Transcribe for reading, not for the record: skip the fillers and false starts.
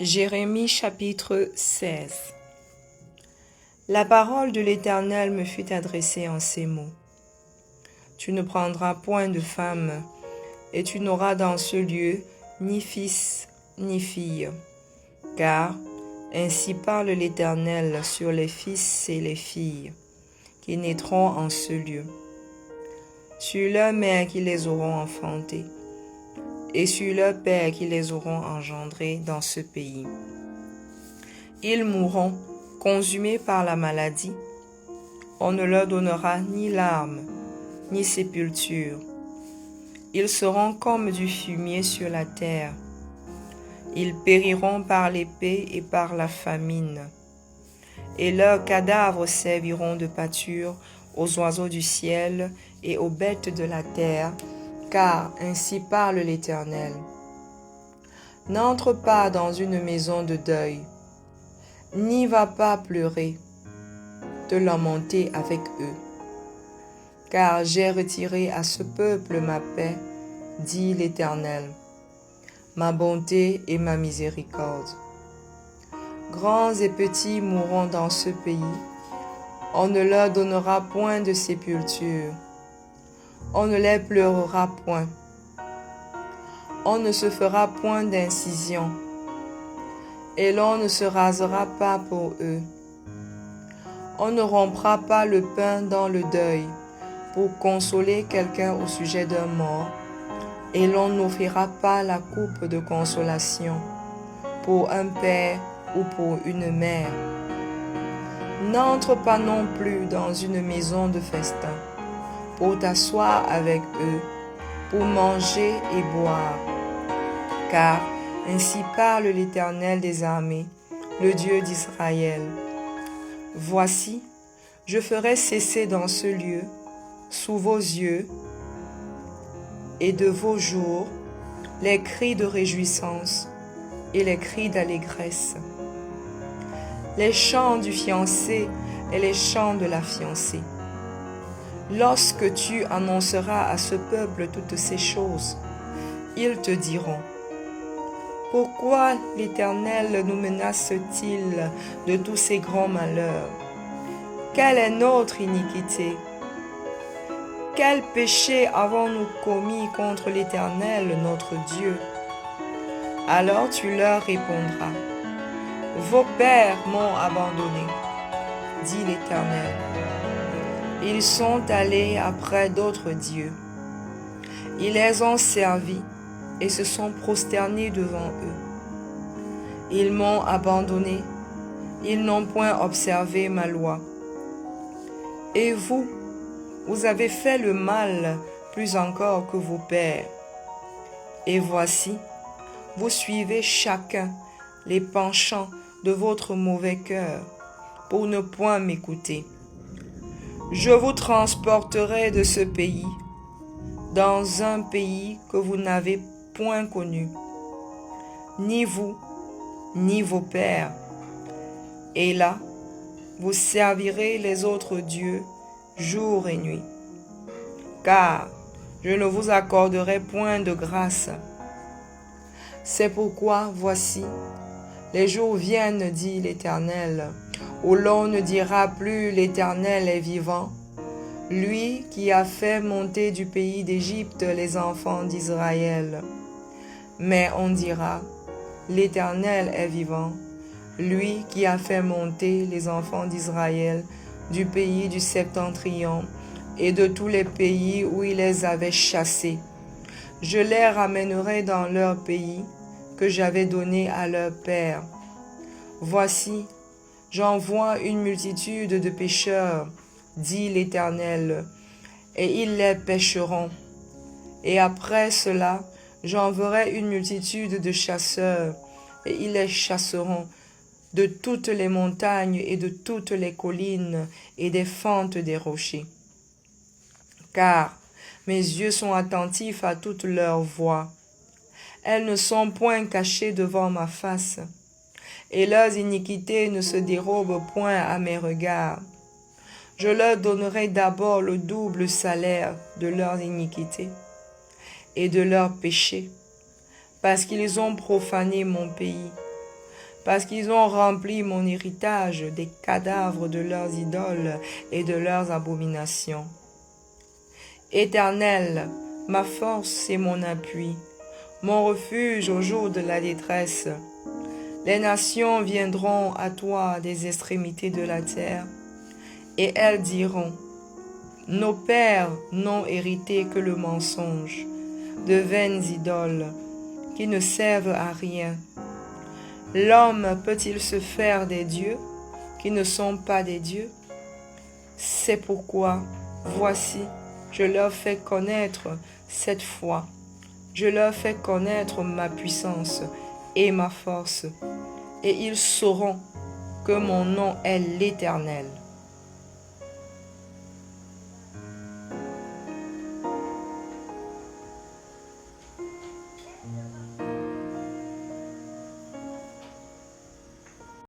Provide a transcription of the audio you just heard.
Jérémie chapitre 16. La parole de l'Éternel me fut adressée en ces mots. Tu ne prendras point de femme, et tu n'auras dans ce lieu ni fils ni fille, car ainsi parle l'Éternel sur les fils et les filles qui naîtront en ce lieu, sur leurs mères qui les auront enfantés, et sur leurs pères qui les auront engendrés dans ce pays. Ils mourront, consumés par la maladie. On ne leur donnera ni larmes, ni sépulture. Ils seront comme du fumier sur la terre. Ils périront par l'épée et par la famine. Et leurs cadavres serviront de pâture aux oiseaux du ciel et aux bêtes de la terre, car ainsi parle l'Éternel. N'entre pas dans une maison de deuil, n'y va pas pleurer, te lamenter avec eux. Car j'ai retiré à ce peuple ma paix, dit l'Éternel, ma bonté et ma miséricorde. Grands et petits mourront dans ce pays, on ne leur donnera point de sépulture. On ne les pleurera point. On ne se fera point d'incision. Et l'on ne se rasera pas pour eux. On ne rompra pas le pain dans le deuil pour consoler quelqu'un au sujet d'un mort. Et l'on n'offrira pas la coupe de consolation pour un père ou pour une mère. N'entre pas non plus dans une maison de festin pour t'asseoir avec eux, pour manger et boire. Car ainsi parle l'Éternel des armées, le Dieu d'Israël. Voici, je ferai cesser dans ce lieu, sous vos yeux et de vos jours, les cris de réjouissance et les cris d'allégresse, les chants du fiancé et les chants de la fiancée. Lorsque tu annonceras à ce peuple toutes ces choses, ils te diront: pourquoi l'Éternel nous menace-t-il de tous ces grands malheurs? Quelle est notre iniquité? Quel péché avons-nous commis contre l'Éternel notre Dieu? Alors tu leur répondras: vos pères m'ont abandonné, dit l'Éternel. Ils sont allés après d'autres dieux. Ils les ont servis et se sont prosternés devant eux. Ils m'ont abandonné, ils n'ont point observé ma loi. Et vous, vous avez fait le mal plus encore que vos pères. Et voici, vous suivez chacun les penchants de votre mauvais cœur pour ne point m'écouter. Je vous transporterai de ce pays, dans un pays que vous n'avez point connu, ni vous, ni vos pères. Et là, vous servirez les autres dieux jour et nuit. Car je ne vous accorderai point de grâce. C'est pourquoi, voici, les jours viennent, dit l'Éternel, où l'on ne dira plus l'Éternel est vivant, lui qui a fait monter du pays d'Égypte les enfants d'Israël. Mais on dira, l'Éternel est vivant, lui qui a fait monter les enfants d'Israël du pays du septentrion et de tous les pays où il les avait chassés. Je les ramènerai dans leur pays que j'avais donné à leur père. Voici, j'envoie une multitude de pécheurs, dit l'Éternel, et ils les pêcheront. Et après cela, j'enverrai une multitude de chasseurs, et ils les chasseront de toutes les montagnes et de toutes les collines et des fentes des rochers. Car mes yeux sont attentifs à toutes leurs voix. Elles ne sont point cachées devant ma face, et leurs iniquités ne se dérobent point à mes regards. Je leur donnerai d'abord le double salaire de leurs iniquités et de leurs péchés, parce qu'ils ont profané mon pays, parce qu'ils ont rempli mon héritage des cadavres de leurs idoles et de leurs abominations. Éternel, ma force et mon appui, mon refuge au jour de la détresse. Les nations viendront à toi des extrémités de la terre, et elles diront, nos pères n'ont hérité que le mensonge, de vaines idoles, qui ne servent à rien. L'homme peut-il se faire des dieux qui ne sont pas des dieux? C'est pourquoi, voici, je leur fais connaître cette foi. Je leur fais connaître ma puissance et ma force, et ils sauront que mon nom est l'Éternel.